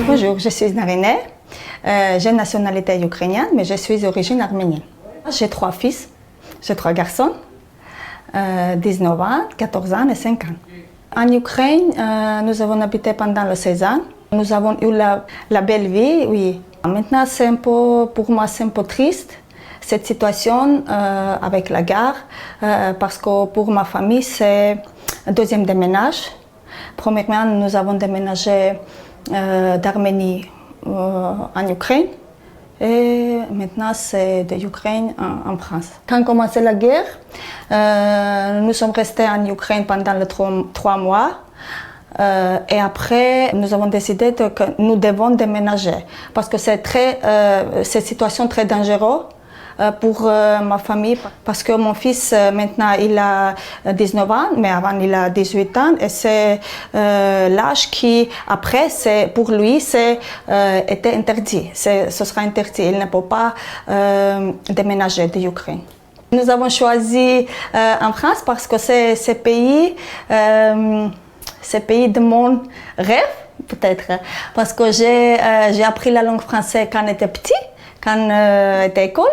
Bonjour, je suis Narineh. J'ai une nationalité ukrainienne, mais je suis d'origine arménienne. J'ai 3 fils, j'ai 3 garçons, 19 ans, 14 ans et 5 ans. En Ukraine, nous avons habité pendant les 16 ans. Nous avons eu la belle vie, oui. Maintenant, pour moi, c'est un peu triste, cette situation avec la guerre, parce que pour ma famille, c'est un deuxième déménage. Premièrement, nous avons déménagé d'Arménie en Ukraine et maintenant c'est de l'Ukraine en France. Quand a commencé la guerre, nous sommes restés en Ukraine pendant les 3 mois et après nous avons décidé que nous devons déménager parce que c'est une situation très dangereuse pour ma famille, parce que mon fils maintenant il a 19 ans, mais avant il a 18 ans et c'est l'âge qui après pour lui était interdit, ce sera interdit, il ne peut pas déménager de l'Ukraine. Nous avons choisi en France parce que c'est ce pays de mon rêve peut-être, parce que j'ai appris la langue française quand j'étais petit. Quand j'étais à l'école,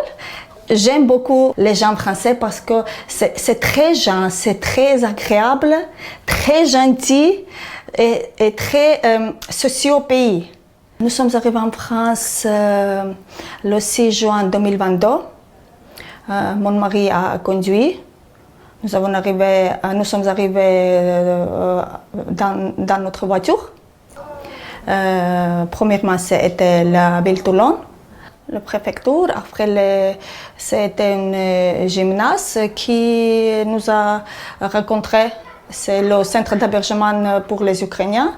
j'aime beaucoup les gens français parce que c'est très gentil, c'est très agréable, très gentil et très social au pays. Nous sommes arrivés en France le 6 juin 2022. Mon mari a conduit. Nous sommes arrivés dans notre voiture. Premièrement, c'était la ville de Toulon. La préfecture, après c'était une gymnase qui nous a rencontrés. C'est le centre d'hébergement pour les Ukrainiens.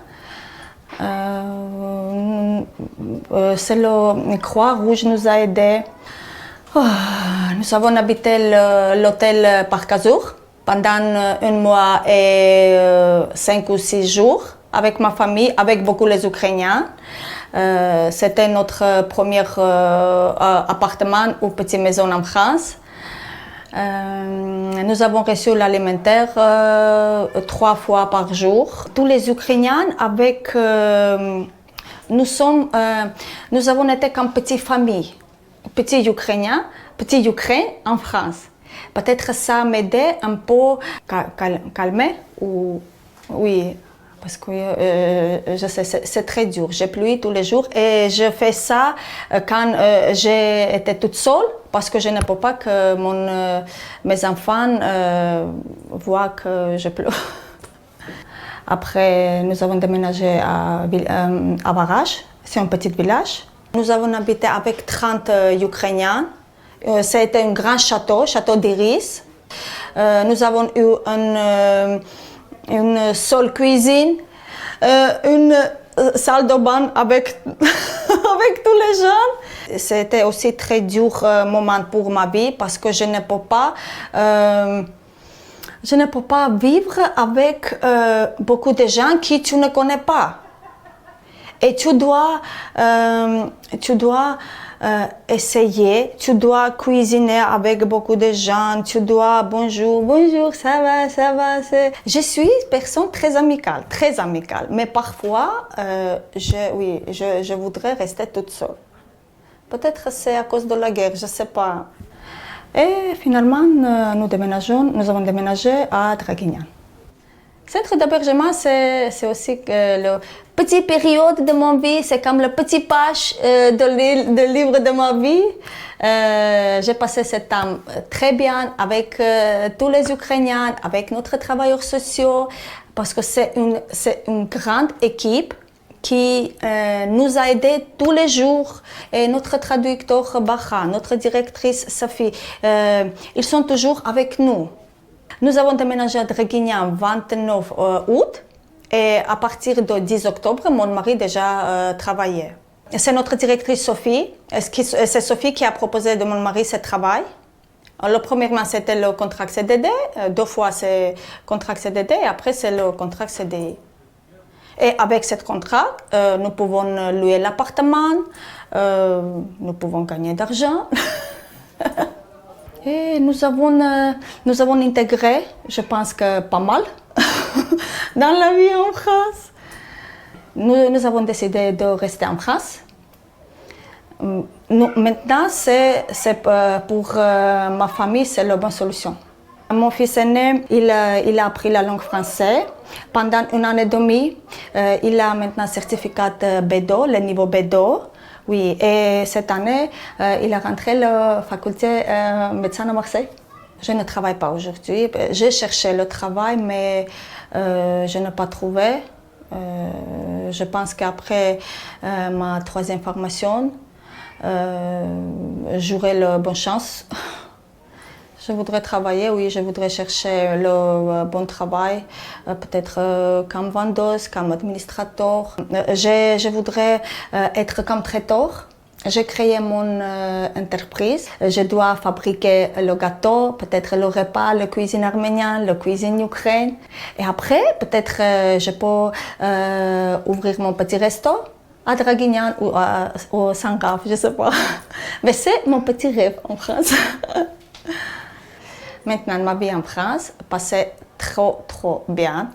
C'est le Croix-Rouge nous a aidés. Nous avons habité l'hôtel Parc Azur pendant 1 mois et 5 ou 6 jours avec ma famille, avec beaucoup les Ukrainiens. C'était notre premier appartement ou petite maison en France. Nous avons reçu l'alimentaire 3 fois par jour. Tous les Ukrainiens nous avons été comme petite famille, petits Ukrainiens, petite Ukraine en France. Peut-être ça m'aidait un peu calmer ou oui. Parce que je sais, c'est très dur. J'ai plu tous les jours et je fais ça quand j'ai été toute seule parce que je ne peux pas que mes enfants voient que je pleure. Après, nous avons déménagé à Varach, c'est un petit village. Nous avons habité avec 30 Ukrainiens. C'était un grand château d'Iris. Nous avons eu une seule cuisine, une salle de bain avec, avec tous les gens. C'était aussi très dur moment pour ma vie parce que je ne peux pas vivre avec beaucoup de gens qui tu ne connais pas. Et tu dois essayer, tu dois cuisiner avec beaucoup de gens, tu dois bonjour, ça va. Je suis une personne très amicale, mais parfois, je voudrais rester toute seule. Peut-être c'est à cause de la guerre, je ne sais pas. Et finalement, nous avons déménagé à Draguignan. Centre d'hébergement, c'est aussi la petite période de ma vie, c'est comme la petite page de livre de ma vie. J'ai passé ce temps très bien avec tous les Ukrainiens, avec notre travailleurs sociaux, parce que c'est une grande équipe qui nous a aidés tous les jours. Et notre traducteur Baha, notre directrice Safi, ils sont toujours avec nous. Nous avons déménagé à Draguignan le 29 août et à partir du 10 octobre, mon mari déjà travaillait. C'est notre directrice Sophie. C'est Sophie qui a proposé de mon mari ce travail. Le premièrement, c'était le contrat CDD. 2 fois, c'est contrat CDD et après, c'est le contrat CDI. Et avec ce contrat, nous pouvons louer l'appartement, nous pouvons gagner d'argent. Et nous avons intégré, je pense que pas mal, dans la vie en France. Nous avons décidé de rester en France. Maintenant, pour ma famille, c'est la bonne solution. Mon fils aîné, il a appris la langue française pendant 1 an et demi. Il a maintenant certificat B2, le niveau B2. Oui, et cette année, il a rentré à la faculté médecine à Marseille. Je ne travaille pas aujourd'hui. J'ai cherché le travail, mais je n'ai pas trouvé. Je pense qu'après ma 3e formation, j'aurai la bonne chance. Je voudrais travailler, oui, je voudrais chercher le bon travail, peut-être comme vendeuse, comme administrateur. Je voudrais être comme traiteur. J'ai créé mon entreprise. Je dois fabriquer le gâteau, peut-être le repas, la cuisine arménienne, la cuisine ukrainienne. Et après, peut-être je peux ouvrir mon petit resto à Draguignan ou au Saint-Gave, je ne sais pas. Mais c'est mon petit rêve en France. Maintenant, ma vie en France passait trop bien.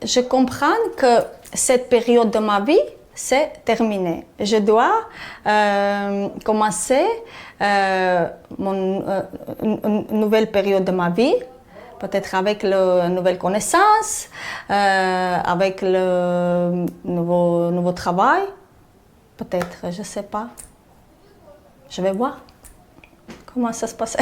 Je comprends que cette période de ma vie, c'est terminé. Je dois commencer une nouvelle période de ma vie, peut-être avec de nouvelles connaissances, avec le nouveau travail. Peut-être, je ne sais pas. Je vais voir comment ça se passe.